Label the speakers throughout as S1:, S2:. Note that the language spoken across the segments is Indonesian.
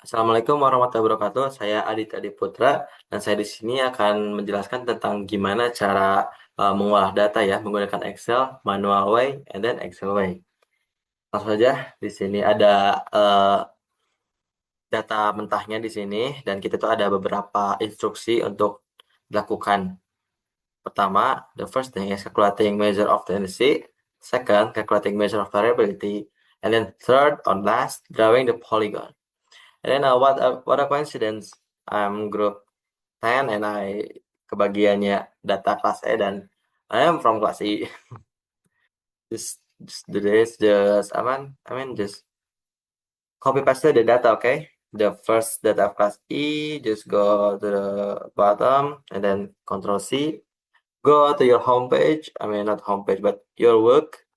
S1: Assalamualaikum warahmatullahi wabarakatuh. Saya Aditya Diputra dan saya di sini akan menjelaskan tentang gimana cara mengolah data ya menggunakan Excel, manual way, and then Excel way. Langsung saja di sini ada data mentahnya di sini dan kita tuh ada beberapa instruksi untuk dilakukan. Pertama, the first thing is calculating measure of tendency. Second, calculating measure of variability. And then third or last, drawing the polygon. And then what a coincidence. I'm group 10 and kebagiannya data kelas E dan I am from kelas I. Just do this, just copy paste the data, okay? The first data of class E, just go to the bottom and then Control C. Go to your home page. Not home page, but your work,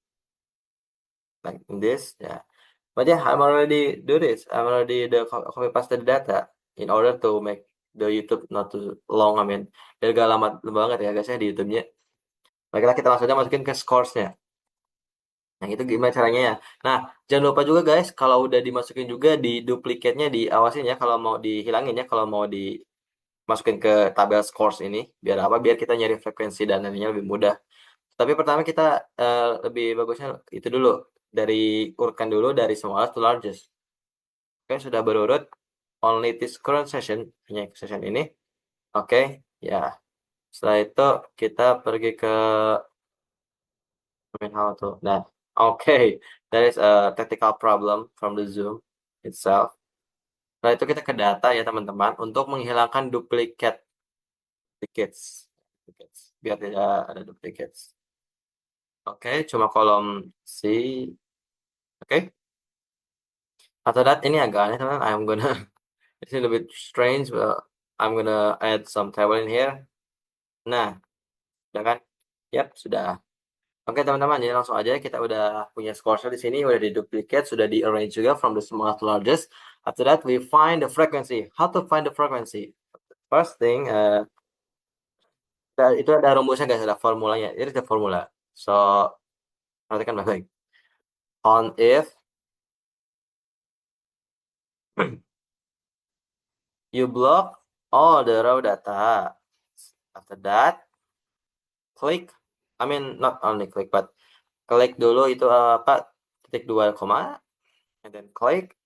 S1: like this, yeah. But yeah, I'm already do this. I'm already the copy paste the data in order to make the YouTube not too long. Biar gak lama banget ya guys ya di YouTube-nya. Baiklah, kita langsung aja masukin ke scores-nya. Nah, itu gimana caranya ya? Nah, jangan lupa juga guys, kalau udah dimasukin juga di duplikatnya diawasin ya kalau mau dihilangin ya, kalau mau dimasukin ke tabel scores ini. Biar apa? Biar kita nyari frekuensi dan lainnya lebih mudah. Tapi pertama kita lebih bagusnya itu dulu. Urutkan dulu dari smallest to largest. Oke, sudah berurut. Only this current session, hanya session ini. Oke, ya. Setelah itu kita pergi ke how to. Nah, okay, that is a technical problem from the Zoom itself. Setelah itu kita ke data ya teman-teman untuk menghilangkan duplicates, biar tidak ada duplicates. Oke, cuma kolom C. Oke. After that ini agak aneh teman-teman. It's a little bit strange, but I'm gonna add some table in here. Nah, udah kan? Yap, sudah. Oke teman-teman, jadi langsung aja kita udah punya score di sini, udah di duplicate, sudah di arrange juga from the smallest to largest. After that, we find the frequency. How to find the frequency? First thing, itu ada rumusnya guys, ada formulanya. Ini ada formula. So, perhatikan baik-baik. On if you block all the raw data. After that, click. Not only click, but klik dulu itu titik 2 koma, and then click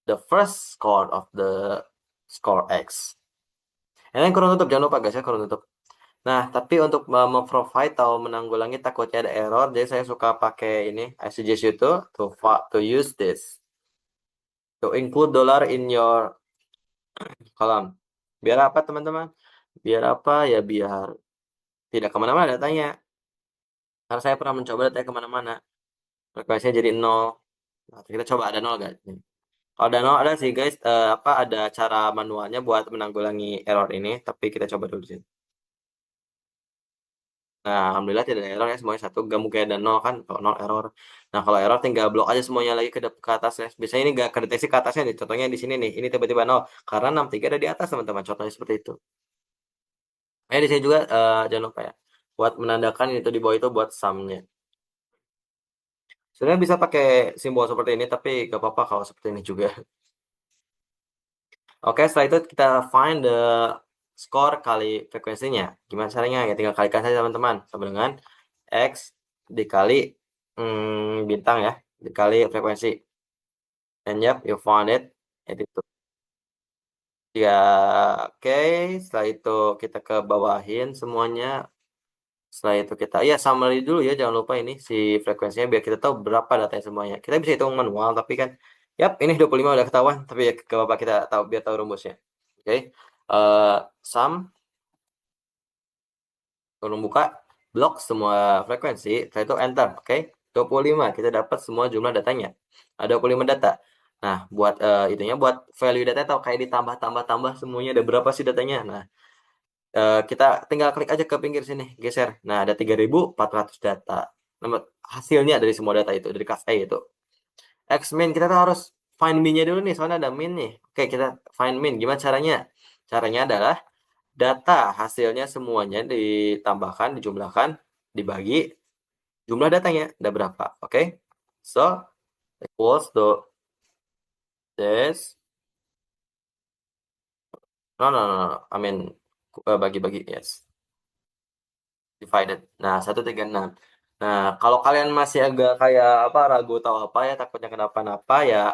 S1: the first score of the score X. And then kurung tutup, jangan lupa guys ya, kurung tutup. Nah, tapi untuk memprovide atau menanggulangi takutnya ada error, jadi saya suka pakai ini. I suggest you to use this. To include dollar in your column. Biar apa teman-teman? Biar apa ya? Biar tidak kemana-mana datanya. Karena saya pernah mencoba datanya kemana-mana. Frekuensinya jadi 0. Nah, kita coba ada 0 guys. Kalau ada 0 ada sih guys, ada cara manualnya buat menanggulangi error ini, tapi kita coba dulu sih. Nah, alhamdulillah tidak ada error ya, semuanya satu. Gak mungkin ada 0 kan, kalau 0 error. Nah, kalau error tinggal blok aja semuanya lagi ke atas ya. Biasanya ini gak kedeteksi ke atasnya nih, contohnya di sini nih, ini tiba-tiba 0. Karena 63 ada di atas teman-teman, contohnya seperti itu. Di sini juga jangan lupa ya, buat menandakan itu di bawah itu buat sum-nya. Sebenarnya bisa pakai simbol seperti ini, tapi gak apa-apa kalau seperti ini juga. Oke, setelah itu kita find the score kali frekuensinya. Gimana caranya? Ya tinggal kalikan saja teman-teman. Sama dengan X dikali bintang ya. Dikali frekuensi. And yep, you found it. Itu. Ya, oke. Setelah itu kita ke bawahin semuanya. Setelah itu kita, summary dulu ya. Jangan lupa ini si frekuensinya biar kita tahu berapa datanya semuanya. Kita bisa hitung manual, tapi kan, ini 25 udah ketahuan. Tapi ya ke bapak kita tahu biar tahu rumusnya. Oke. Sum tolong buka blok semua frekuensi, setelah itu enter, oke. 25 kita dapat semua jumlah datanya. Ada 25 data. Nah, buat itunya buat value data atau kayak ditambah semuanya ada berapa sih datanya. Nah, kita tinggal klik aja ke pinggir sini, geser. Nah, ada 3.400 data. Nomor hasilnya dari semua data itu dari kelas A itu. X-min kita tuh harus find min-nya dulu nih, soalnya ada min nih. Oke, kita find min. Gimana caranya? Caranya adalah data hasilnya semuanya ditambahkan, dijumlahkan, dibagi jumlah datanya ada berapa. Oke. So, equals to this No, no, no, no. I mean, bagi-bagi, yes. Divided. Nah, 136. Nah, kalau kalian masih agak kayak apa ragu tahu apa ya takutnya kenapa-napa ya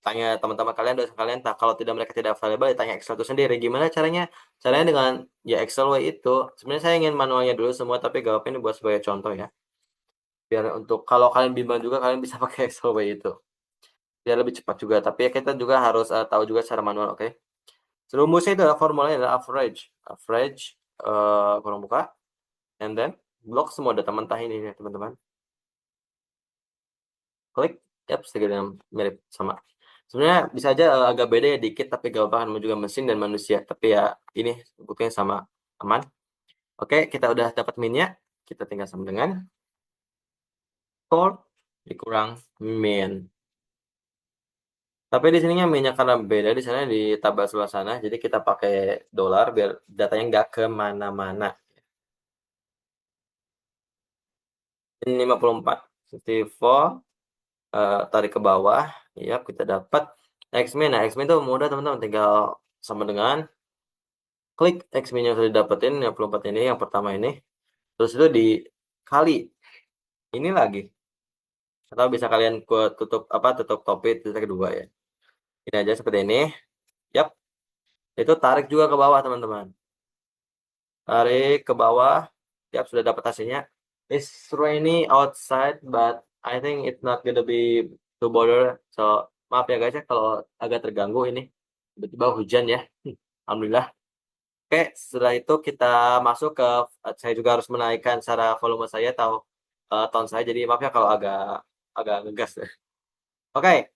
S1: tanya teman-teman kalian, dosen kalian. Tak kalau tidak mereka tidak available, ya tanya Excel itu sendiri. Gimana caranya? Caranya dengan ya Excel way itu. Sebenarnya saya ingin manualnya dulu semua, tapi gak apa ini buat sebagai contoh ya. Biar untuk kalau kalian bimbang juga kalian bisa pakai Excel way itu. Biar lebih cepat juga. Tapi ya kita juga harus tahu juga secara manual, oke? Rumusnya itu adalah formulanya adalah average. Average kurang buka. And then blok semua data mentah ini ya teman-teman. Klik, yap sedikit yang mirip sama. Sebenarnya bisa aja agak beda ya dikit, tapi gak apa-apa kan juga mesin dan manusia. Tapi ya ini buktinya sama, aman. Oke, kita udah dapat minnya. Kita tinggal sama dengan core dikurang min. Tapi di sininya minnya karena beda di sana di tabel sebelah sana, jadi kita pakai dolar biar datanya nggak kemana-mana. Ini 54, 54, tarik ke bawah, ya kita dapat X-min. Nah, X-min itu mudah teman-teman, tinggal sama dengan klik X-min yang sudah didapetin 54 ini, yang pertama ini, terus itu dikali ini lagi, atau bisa kalian tutup apa tutup topi titik kedua ya. Ini aja seperti ini. Yap, itu tarik juga ke bawah teman-teman. Tarik ke bawah. Yap, sudah dapat hasilnya. It's rainy outside, but I think it's not gonna be too bother. So maaf ya guys ya kalau agak terganggu ini. Tiba-tiba hujan ya. Alhamdulillah. Oke, setelah itu kita masuk ke saya juga harus menaikkan secara volume saya atau tone saya. Jadi maaf ya kalau agak agak ngegas. Oke,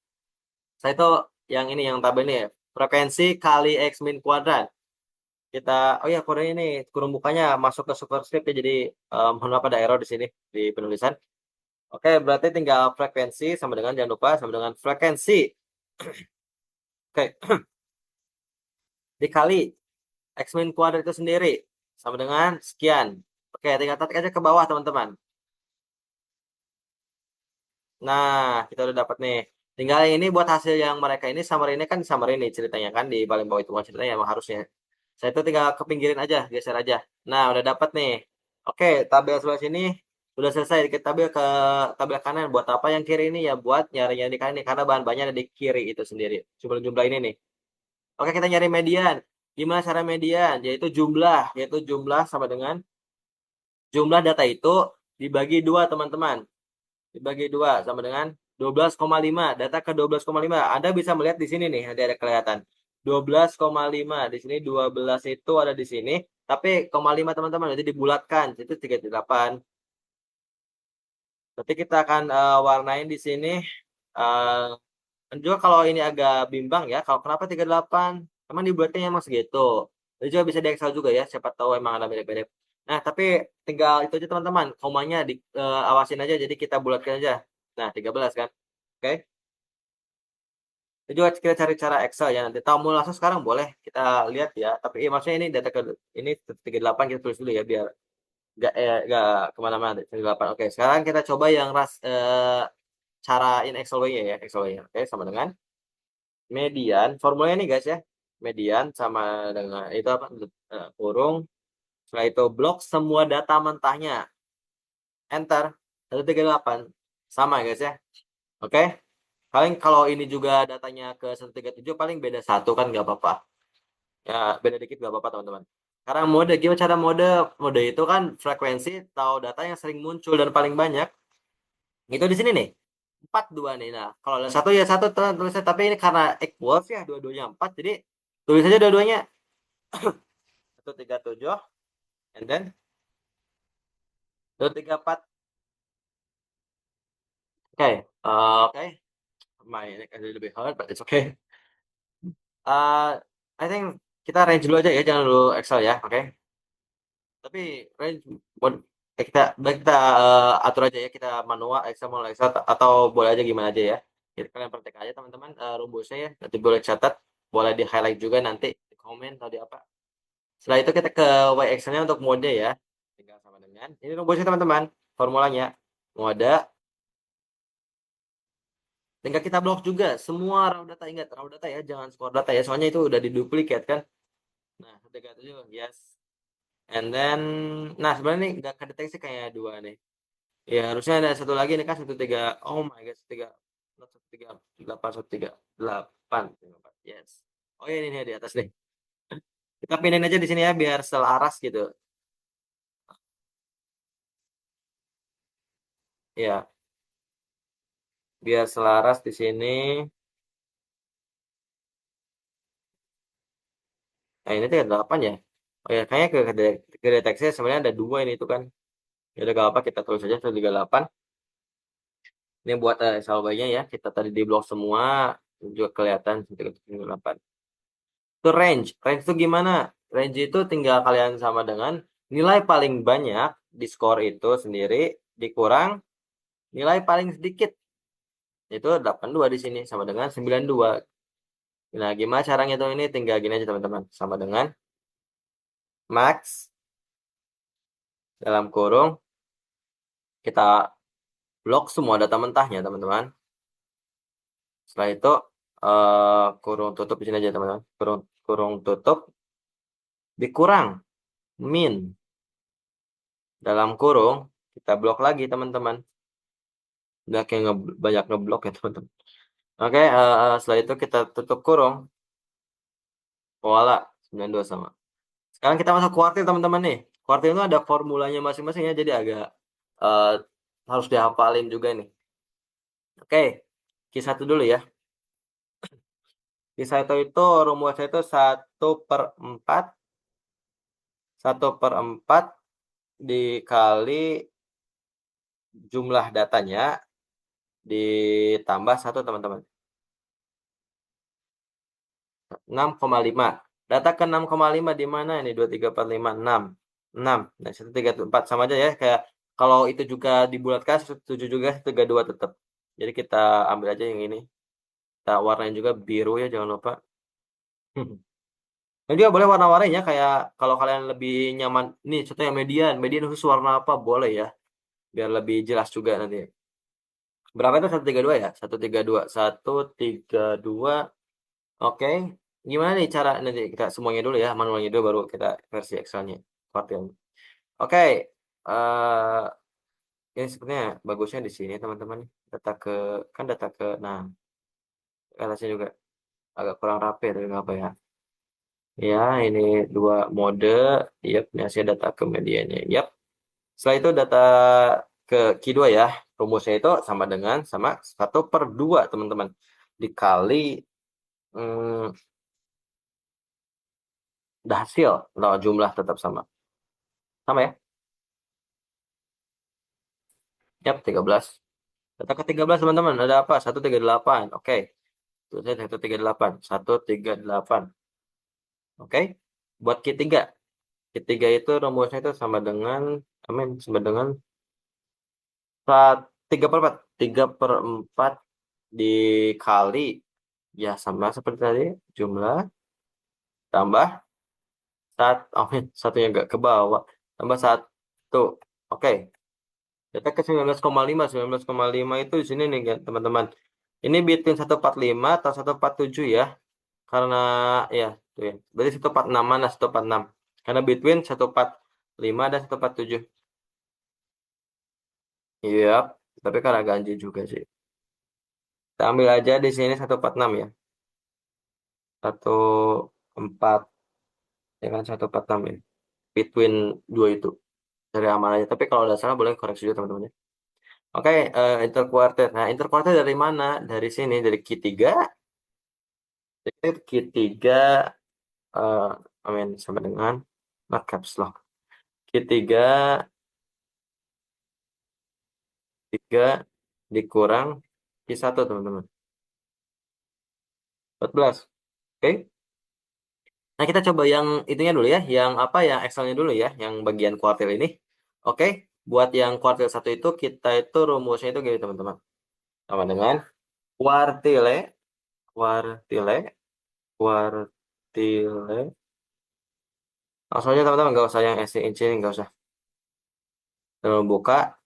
S1: saya itu yang ini yang tabel ini ya. Frekuensi kali X min kuadrat. Kita oh ya kode ini kurung bukanya masuk ke superscript ya. Jadi mohon maaf ada error di sini di penulisan. Oke, berarti tinggal frekuensi sama dengan jangan lupa sama dengan frekuensi. Oke, dikali X min kuadrat itu sendiri sama dengan sekian. Oke, tinggal tarik aja ke bawah teman-teman. Nah, kita udah dapat nih. Tinggal ini buat hasil yang mereka ini summary ini kan summary ini ceritanya kan di paling bawah itu ceritanya emang harusnya. Saya itu tinggal kepinggirin aja, geser aja. Nah, udah dapat nih. Oke, tabel sebelah sini udah selesai. Kita tabel ke tabel kanan. Buat apa yang kiri ini ya? Buat nyari-nyari di kanan nih karena bahan-bahannya ada di kiri itu sendiri. Jumlah-jumlah ini nih. Oke, kita nyari median. Gimana cara median? Yaitu jumlah sama dengan jumlah data itu dibagi dua teman-teman. Dibagi dua sama dengan 12,5. Data ke 12,5. Anda bisa melihat di sini nih, ada kelihatan. 12,5. Di sini 12 itu ada di sini, tapi 0,5 teman-teman itu dibulatkan. Itu 38. Berarti kita akan warnain di sini. Juga kalau ini agak bimbang ya, kalau kenapa 38? Emang dibuatnya emang segitu. Itu juga bisa di Excel juga ya, siapa tahu emang ada mirip-mirip. Nah, tapi tinggal itu aja teman-teman, komanya awasin aja, jadi kita bulatkan aja. Nah, 13 kan. Oke. Itu juga kita cari cara Excel ya, nanti tahu mau langsung sekarang boleh kita lihat ya. Tapi maksudnya ini data ke ini 38 kita tulis dulu ya, biar nggak kemana-mana. 38. Oke, sekarang kita coba yang cara in Excel way ya, Excel way. Oke, sama dengan median formulanya nih guys ya, median sama dengan itu apa kurung, setelah itu blok semua data mentahnya, enter 138 sama guys ya. Oke, paling kalau ini juga datanya ke 137 paling beda satu kan nggak apa-apa ya, beda dikit nggak apa-apa teman-teman. Sekarang mode, gimana cara mode itu kan frekuensi atau data yang sering muncul dan paling banyak itu di sini nih 42 nih. Nah, kalau ada satu ya satu tulisnya, tapi ini karena equals ya dua-duanya 4, jadi tulis aja dua-duanya 137 and then 134. Oke, oke. My neck a little bit hard, but it's okay. I think kita range dulu aja ya, jangan dulu Excel ya, oke? Tapi range kita atur aja ya, kita manual Excel atau boleh aja gimana aja ya. Jadi kalian praktek aja teman-teman rumusnya ya, nanti boleh catat, boleh di highlight juga nanti di komen atau di apa. Setelah itu kita ke Y Excel-nya untuk mode ya. Tinggal sama dengan ini rumusnya teman-teman, formulanya. Mode tinggal kita blok juga semua raw data, ingat raw data ya, jangan score data ya, soalnya itu udah diduplikat kan. Nah, 137, yes. And then, nah sebenarnya nih nggak kedeteksi kayak 2 nih. Ya harusnya ada satu lagi nih kan 13, oh my god, 13, not 138, 138, yes. Oh ya ini nih di atas nih. Kita pindahin aja di sini ya biar selaras gitu. Ya, biar selaras di sini. Nah, ini 38 ya. Oh ya, kayaknya ke deteksi sebenarnya ada 2 ini itu kan. Ya udah gak apa kita tulis aja 138. Ini buat salvanya ya. Kita tadi di blok semua juga kelihatan 138. Itu range. Range itu gimana? Range itu tinggal kalian sama dengan nilai paling banyak di skor itu sendiri dikurang nilai paling sedikit. Itu 82 di sini sama dengan 92. Nah, gimana caranya tuh ini? Tinggal gini aja teman-teman. Sama dengan max dalam kurung kita blok semua data mentahnya teman-teman. Setelah itu kurung tutup di sini aja teman-teman. Kurung tutup dikurang min dalam kurung kita blok lagi teman-teman. Udah kayak banyak ngeblok ya teman-teman. Oke, setelah itu kita tutup kurung. Voila, 92 sama. Sekarang kita masuk kuartil teman-teman nih. Kuartil itu ada formulanya masing-masing ya, jadi agak uh, harus dihafalin juga nih. Oke, Q1 dulu ya. Q1 itu rumusnya itu 1/4. 1/4 dikali jumlah datanya ditambah 1 teman-teman. 6,5. Data ke 6,5 di mana ini? 2, 3, 4, 5, 6. 6. Nah, 1, 3, 4 sama aja ya. Kayak kalau itu juga dibulatkan 7 juga 32 tetap. Jadi kita ambil aja yang ini. Kita warnain juga biru ya, jangan lupa. Dan juga boleh warna-warni ya, kayak kalau kalian lebih nyaman. Nih, contohnya median. Median khusus warna apa? Boleh ya. Biar lebih jelas juga nanti. Berapa itu 132 ya? 132. 132. Oke. Gimana nih cara nanti kita semuanya dulu ya, manualnya dulu baru kita versi Excelnya. Kuartil. Oke. eh ini sebenarnya bagusnya di sini teman-teman. Data ke kan data ke nah, atasnya juga agak kurang rapi tapi nggak apa ya. Ya, ini 2 mode. Yap, ini hasil data ke medianya. Yap. Setelah itu data ke Q2 ya. Rumusnya itu sama 1/2 teman-teman. Dikali hmm, hasil. Nah, jumlah tetap sama. Sama ya? Yap, 13. Data ke 13 teman-teman. Ada apa? 138. Oke. Tulisnya 138. 138. Oke. Buat Q3. Q3 itu rumusnya itu sama dengan 3/4. 3/4 dikali ya sama seperti tadi jumlah tambah satunya nggak ke bawah tambah 1. Oke, kita ke 19,5. 19,5 itu di sini nih teman-teman. Ini between 145 atau 147 ya. Karena ya tuh ya. Berarti 146 mana 146. Karena between 145 dan 147. Iya, tapi karena ganjil juga sih. Kita ambil aja di sini 146 ya. 14 ya kan 146 ya. Between 2 itu. Dari amanahnya. Tapi kalau udah salah boleh koreksi juga teman-teman ya. Oke, interquarter. Nah, interquarter dari mana? Dari sini, dari Q3. Jadi Q3, sama dengan caps lock. Q3, 3 dikurang Q1 teman-teman. 14. Oke. Nah, kita coba yang itunya dulu ya. Yang apa ya, Excelnya dulu ya. Yang bagian kuartil ini. Oke. Buat yang kuartil 1 itu, kita itu rumusnya itu gini teman-teman. Sama dengan kuartile, kuartile, kuartile. Langsung aja teman-teman, nggak usah yang SC ini, nggak usah. Lalu buka,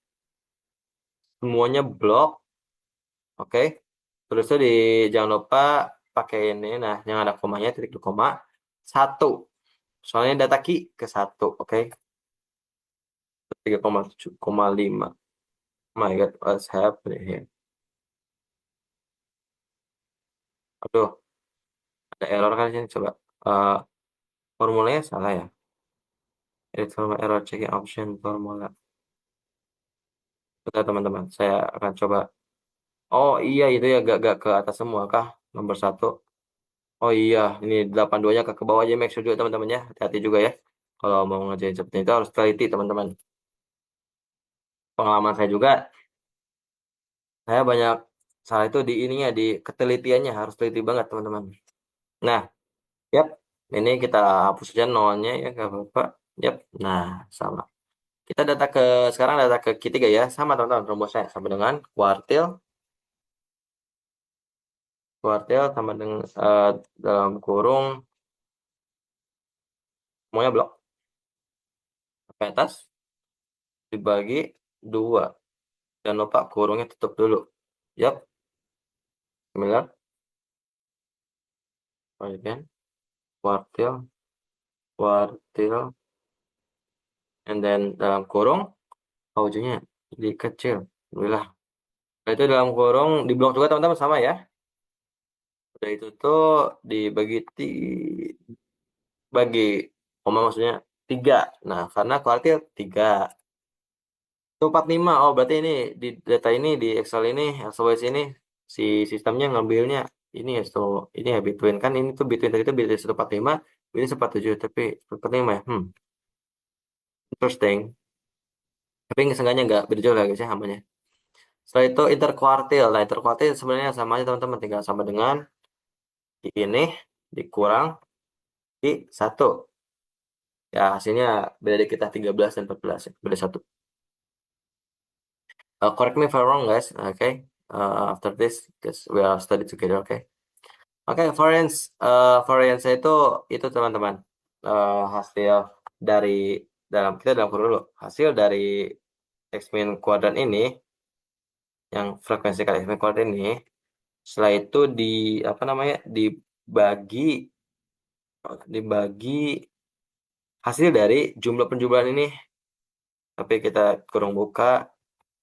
S1: semuanya blok, oke. Terus itu jangan lupa pakai ini, nah yang ada komanya, titik 1. Soalnya data key ke 1, oke? 3,7,5. My God, what's happening here? Aduh, ada error kan sini, coba. Eh, formulanya salah ya? Edit formula error, checking option formula. Bentar teman-teman, saya akan coba. Oh iya, itu ya gak ke atas semua kah? Nomor 1. Oh iya, ini 82-nya ke bawah aja, make sure juga teman-teman ya. Hati-hati juga ya. Kalau mau ngerjain seperti itu harus teliti teman-teman. Pengalaman saya juga, saya banyak salah itu di ininya, di ketelitiannya harus teliti banget teman-teman. Nah, yap, ini kita hapus saja nolnya ya, nggak apa-apa. Yap, nah sama. Kita sekarang data ke ketiga ya, sama teman-teman rumusnya sama dengan kuartil sama dengan dalam kurung semuanya blok sampai atas dibagi 2. Jangan lupa kurungnya tutup dulu. Yap, 9 bagian kuartil, kuartil, and then dalam kurung ujungnya dikecil. Alhamdulillah. Nah, itu dalam kurung di blok juga teman-teman sama ya. Udah itu tuh dibagi bagi koma maksudnya 3. Nah, karena kuartil 3. Itu 45. Oh, berarti ini di data ini di Excel ini, Excel ini si sistemnya ngambilnya ini ya, so ini ya between kan ini tuh between tadi itu between 145, ini 147 tapi 145 ya. Interesting. Tapi seenggaknya nggak beda jauh lah guys ya namanya. Setelah itu interkuartil. Nah, interkuartil sebenarnya sama aja teman-teman, tinggal sama dengan ini dikurang di 1. Ya, hasilnya beda dikit lah 13 dan 14 ya. Beda 1. Correct me if I'm wrong guys. Okay. After this, because we are study together. Okay. Oke, variance itu teman-teman. Hasil dari dalam kurung dulu. Hasil dari X min kuadrat ini, yang frekuensi kali X min kuadrat ini, setelah itu apa namanya? Dibagi hasil dari jumlah penjumlahan ini. Tapi kita kurung buka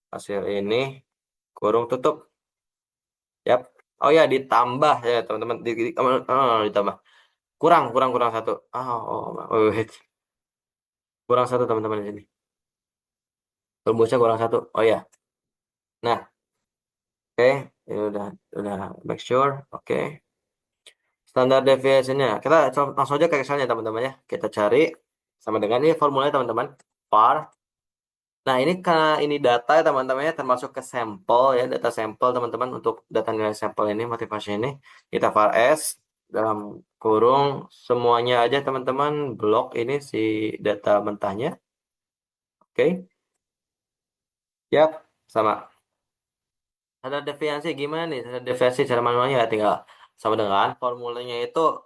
S1: hasil ini, kurung tutup. Yap. Oh ya, ditambah ya teman-teman. Ditambah. Kurang 1. Wait. Kurang 1 teman-teman di sini. Rumusnya kurang 1. Oh ya. Nah, oke. Ini udah make sure. Oke. Standar deviation-nya. Kita langsung aja ke Excel-nya teman-teman ya. Kita cari sama dengan ini formulanya teman-teman. Var. Nah, ini karena ini data ya teman-teman ya, termasuk ke sampel ya, data sampel teman-teman, untuk data nilai sampel ini, motivasi ini. Kita var S dalam kurung semuanya aja teman-teman, blok ini si data mentahnya. Oke. Yap, sama. Ada deviasi gimana nih? Ada deviasi cara manualnya ya, tinggal sama dengan formulanya itu,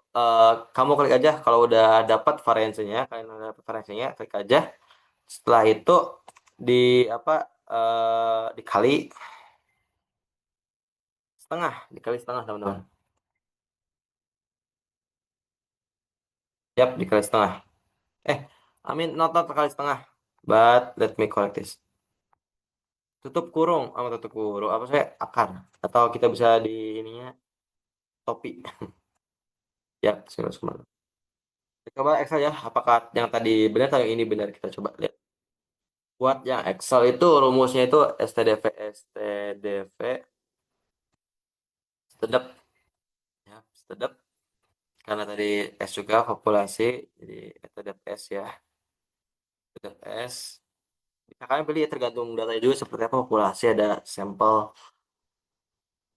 S1: kamu klik aja kalau udah dapat variansinya, kalian udah dapat variansinya, klik aja. Setelah itu di apa dikali setengah teman-teman. Yap, dikali setengah. Eh, not kali setengah. But let me correct this. Tutup kurung apa saya akar, atau kita bisa di ininya topi. Ya, sekilas kemana. Coba Excel ya, apakah yang tadi benar atau yang ini benar, kita coba lihat. Buat yang Excel itu rumusnya itu STDV sedep ya, sedep, karena tadi S juga populasi, jadi STDF S ya, STDF S. Bisa kalian pilih ya, tergantung datanya juga seperti apa, populasi ada sampel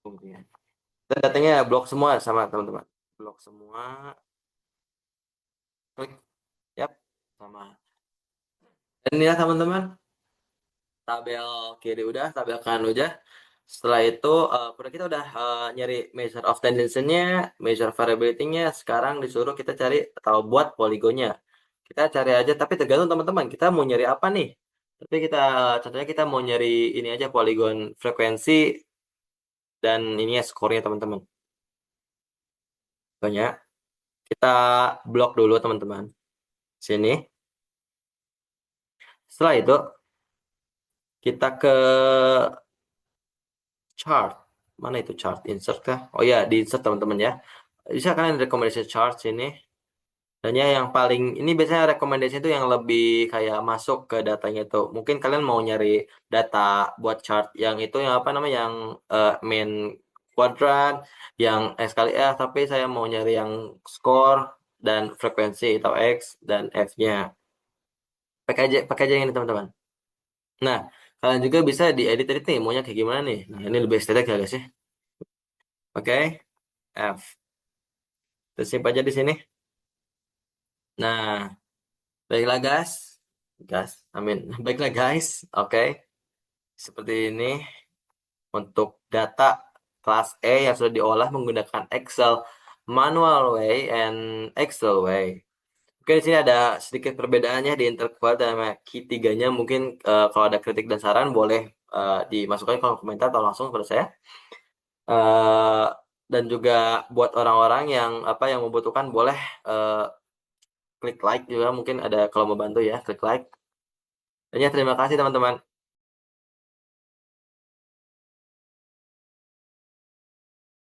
S1: kemudian. Dan datanya blok semua sama teman-teman. Blok semua, klik, yap, sama. Dan ini ya teman-teman, tabel kiri udah, tabel kanan udah. Setelah itu kita udah nyari measure of tendency-nya, measure variability-nya. Sekarang disuruh kita cari atau buat poligonnya. Kita cari aja, tapi tergantung teman-teman. Kita mau nyari apa nih? Tapi contohnya kita mau nyari ini aja, poligon frekuensi dan ini ya skornya teman-teman. Banyak. Kita blok dulu teman-teman. Sini. Setelah itu kita ke chart. Mana itu chart? Insert kah? Oh ya, di insert teman-teman ya. Bisa kalian recommendation chart sini. Dan ya yang paling ini biasanya recommendation itu yang lebih kayak masuk ke datanya itu. Mungkin kalian mau nyari data buat chart yang itu yang apa namanya yang main quadrant, yang X kali F, tapi saya mau nyari yang score dan frekuensi atau X dan F-nya. Pakai aja yang ini teman-teman. Nah, kalian juga bisa diedit-edit nih, maunya kayak gimana nih. Nah, ini lebih estetik ya guys ya. Oke, F. Terus simpan aja di sini. Nah, baiklah guys. Amin. Baiklah guys. Oke, seperti ini untuk data kelas E yang sudah diolah menggunakan Excel manual way and Excel way. Oke, di sini ada sedikit perbedaannya di interquad dan key 3-nya. Mungkin kalau ada kritik dan saran boleh dimasukkan ke kolom komentar atau langsung kepada saya. Eh, dan juga buat orang-orang yang yang membutuhkan boleh klik like juga, mungkin ada kalau mau bantu ya, klik like. Dan ya terima kasih teman-teman.